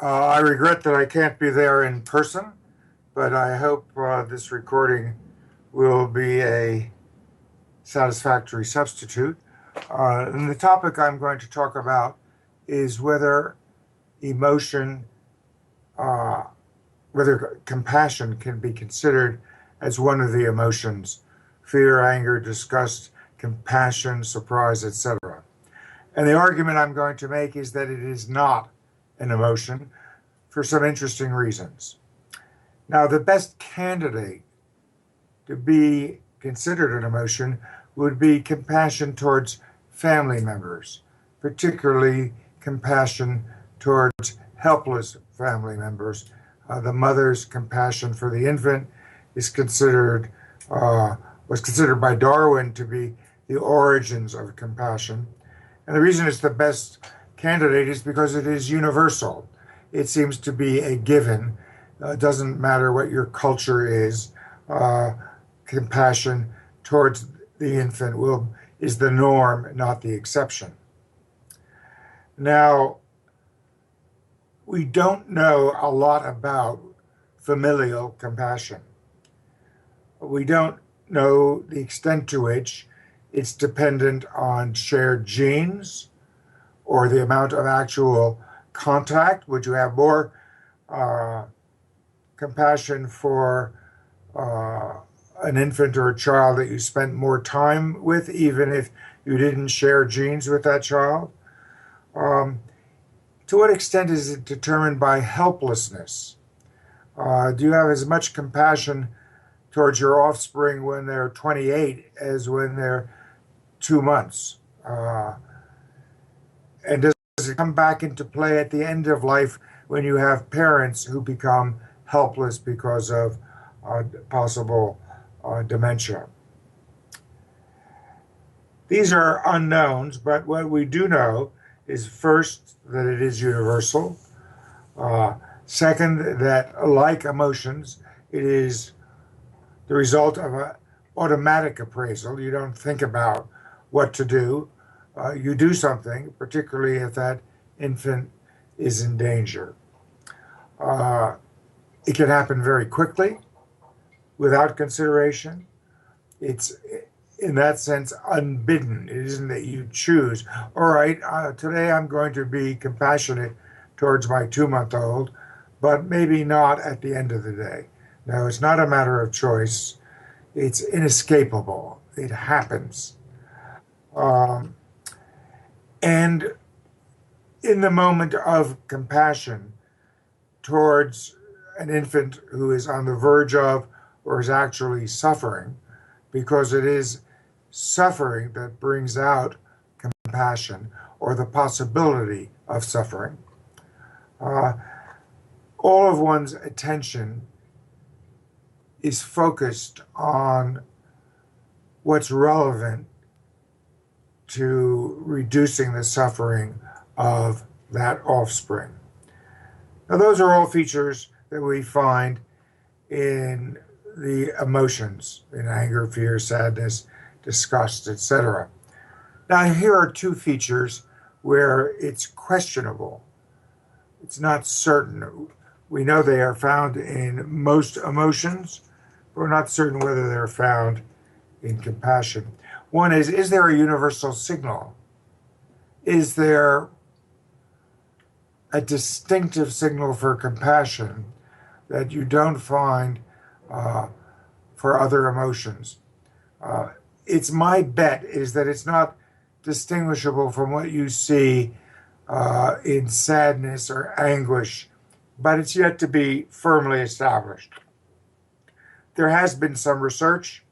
I regret that I can't be there in person, but I hope this recording will be a satisfactory substitute. And the topic I'm going to talk about is emotion, uh, whether compassion can be considered as one of the emotions: fear, anger, disgust, compassion, surprise, etc. And the argument I'm going to make is that it is not an emotion for some interesting reasons. Now, the best candidate to be considered an emotion would be compassion towards family members, particularly compassion towards helpless family members. The mother's compassion for the infant is considered was considered by Darwin to be the origins of compassion. And the reason it's the best candidate is because it is universal. It seems to be a given. It doesn't matter what your culture is. Compassion towards the infant is the norm, not the exception. Now, we don't know a lot about familial compassion. We don't know the extent to which it's dependent on shared genes or the amount of actual contact. Would you have more compassion for an infant or a child that you spent more time with, even if you didn't share genes with that child? To what extent is it determined by helplessness? Do you have as much compassion towards your offspring when they're 28 as when they're 2 months? And does it come back into play at the end of life when you have parents who become helpless because of possible dementia? These are unknowns, but what we do know is first that it is universal. Second, that like emotions, it is the result of an automatic appraisal. You don't think about what to do. You do something, particularly if that infant is in danger. It can happen very quickly without consideration. It's, in that sense, unbidden. It isn't that you choose, all right, today I'm going to be compassionate towards my 2-month-old, but maybe not at the end of the day. No, it's not a matter of choice. It's inescapable. It happens. And in the moment of compassion towards an infant who is on the verge of or is actually suffering, because it is suffering that brings out compassion or the possibility of suffering, all of one's attention is focused on what's relevant to reducing the suffering of that offspring. Now, those are all features that we find in the emotions, in anger, fear, sadness, disgust, etc. Now, here are two features where it's questionable. It's not certain. We know they are found in most emotions, but we're not certain whether they're found in compassion. One is there a universal signal? Is there a distinctive signal for compassion that you don't find for other emotions? It's my bet is that it's not distinguishable from what you see in sadness or anguish, but it's yet to be firmly established. There has been some research,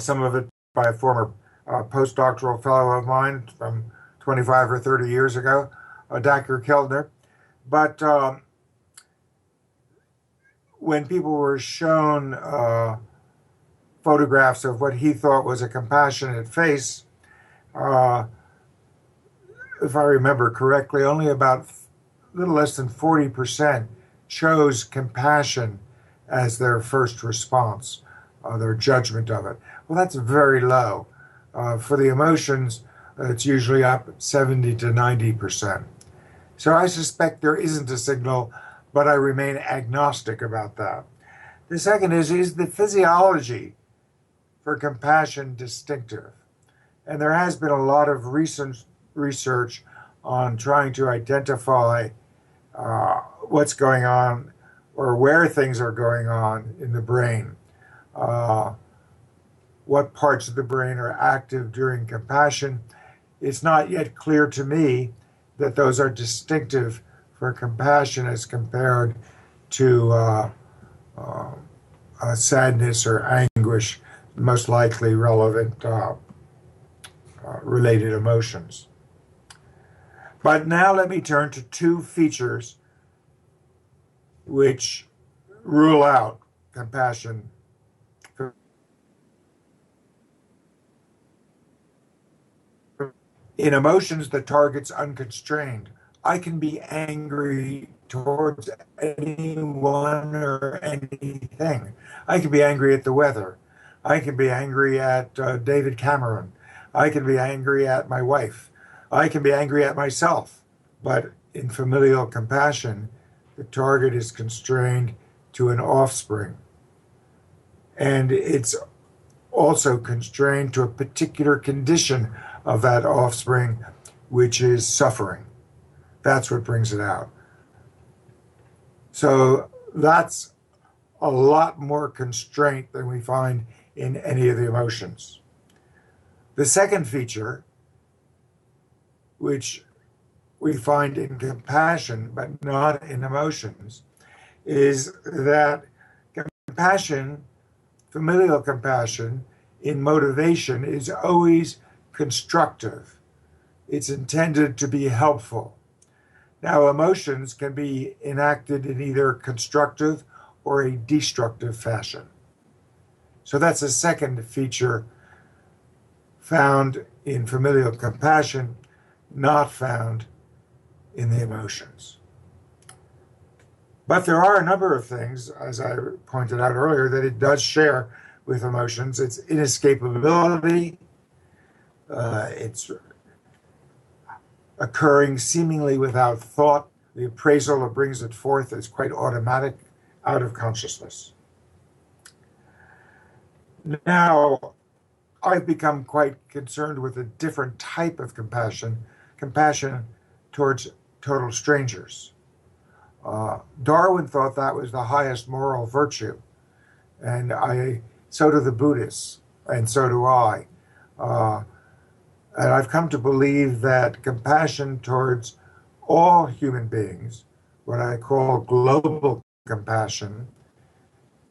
some of it by a former postdoctoral fellow of mine from 25 or 30 years ago, Dr. Keltner. But when people were shown photographs of what he thought was a compassionate face, if I remember correctly, only about a little less than 40% chose compassion as their first response, their judgment of it. Well, that's very low. For the emotions, it's usually up 70 to 90%. So I suspect there isn't a signal, but I remain agnostic about that. The second is the physiology for compassion distinctive? And there has been a lot of recent research on trying to identify what's going on or where things are going on in the brain. Uh, what parts of the brain are active during compassion. It's not yet clear to me that those are distinctive for compassion as compared to uh, sadness or anguish, most likely relevant related emotions. But now let me turn to two features which rule out compassion. In emotions, the target's unconstrained. I can be angry towards anyone or anything. I can be angry at the weather. I can be angry at David Cameron. I can be angry at my wife. I can be angry at myself. But in familial compassion, the target is constrained to an offspring. And it's also constrained to a particular condition of that offspring, which is suffering. That's what brings it out. So that's a lot more constraint than we find in any of the emotions. The second feature, which we find in compassion but not in emotions, is that compassion, familial compassion, in motivation is always constructive. It's intended to be helpful. Now, emotions can be enacted in either constructive or a destructive fashion. So that's a second feature found in familial compassion, not found in the emotions. But there are a number of things, as I pointed out earlier, that it does share with emotions. It's inescapability, it's occurring seemingly without thought. The appraisal that brings it forth is quite automatic, out of consciousness. Now, I've become quite concerned with a different type of compassion towards total strangers. Darwin thought that was the highest moral virtue, and so do the Buddhists, and so do I. Uh, and I've come to believe that compassion towards all human beings, what I call global compassion,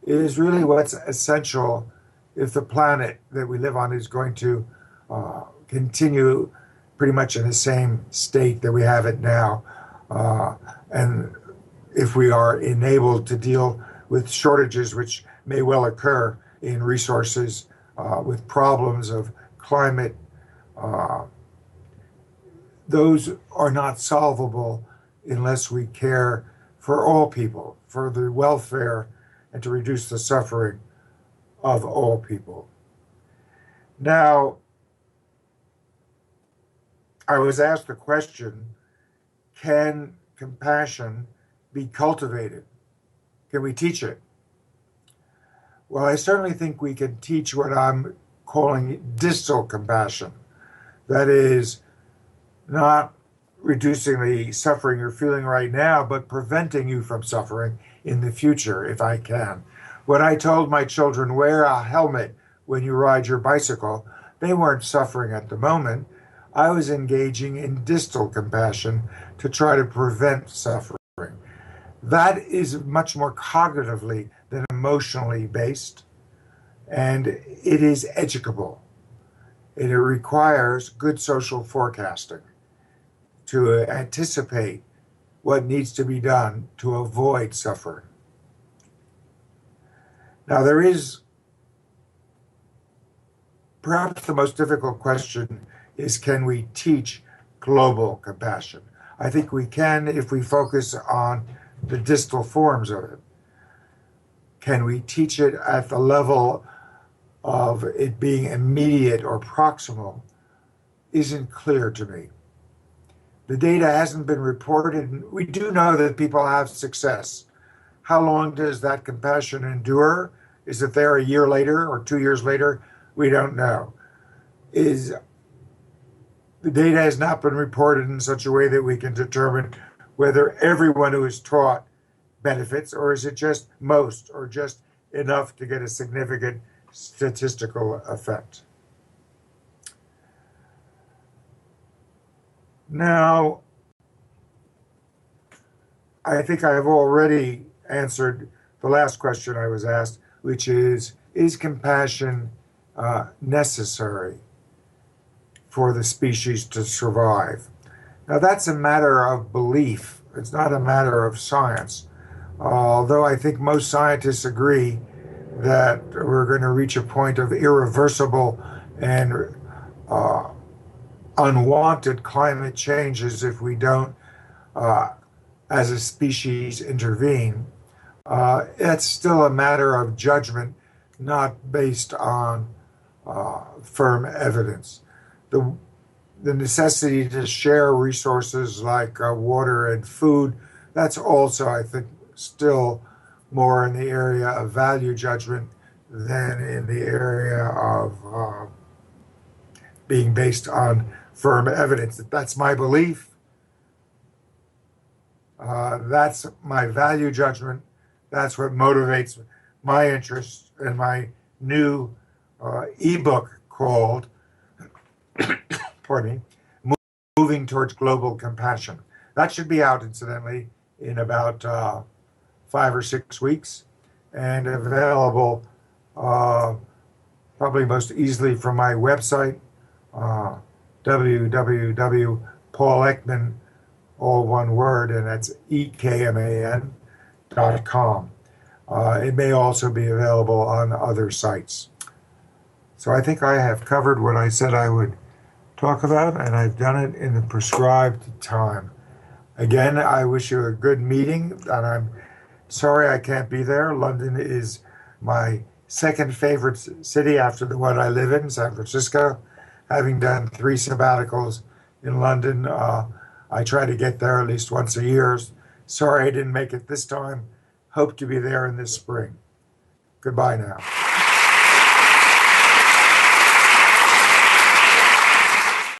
is really what's essential if the planet that we live on is going to continue pretty much in the same state that we have it now. And if we are enabled to deal with shortages, which may well occur in resources, with problems of climate, uh, those are not solvable unless we care for all people, for the welfare, and to reduce the suffering of all people. Now, I was asked the question, can compassion be cultivated? Can we teach it? Well, I certainly think we can teach what I'm calling distal compassion. That is, not reducing the suffering you're feeling right now, but preventing you from suffering in the future, if I can. When I told my children, wear a helmet when you ride your bicycle, they weren't suffering at the moment. I was engaging in distal compassion to try to prevent suffering. That is much more cognitively than emotionally based, and it is educable. It requires good social forecasting to anticipate what needs to be done to avoid suffering. Now, there is perhaps the most difficult question is, can we teach global compassion? I think we can if we focus on the distal forms of it. Can we teach it at the level of it being immediate or proximal? Isn't clear to me. The data hasn't been reported. We do know that people have success. How long does that compassion endure? Is it there a year later or 2 years later? We don't know. Is the data has not been reported in such a way that we can determine whether everyone who is taught benefits, or is it just most, or just enough to get a significant statistical effect? Now, I think I have already answered the last question I was asked, which is compassion necessary for the species to survive? Now, that's a matter of belief. It's not a matter of science. Although I think most scientists agree that we're going to reach a point of irreversible and uh, unwanted climate changes if we don't, as a species, intervene. It's still a matter of judgment, not based on firm evidence. The, the necessity to share resources like water and food, that's also, I think, still more in the area of value judgment than in the area of being based on firm evidence. That's my belief. That's my value judgment. That's what motivates my interest in my new ebook called, pardon me, Moving Towards Global Compassion. That should be out, incidentally, in about 5 or 6 weeks, and available probably most easily from my website, www.paulekman, all one word, and that's ekman.com. It may also be available on other sites. So I think I have covered what I said I would talk about, and I've done it in the prescribed time. Again, I wish you a good meeting, and I'm sorry I can't be there. London is my second favorite city after the one I live in, San Francisco. Having done 3 sabbaticals in London, I try to get there at least once a year. Sorry I didn't make it this time. Hope to be there in this spring. Goodbye now.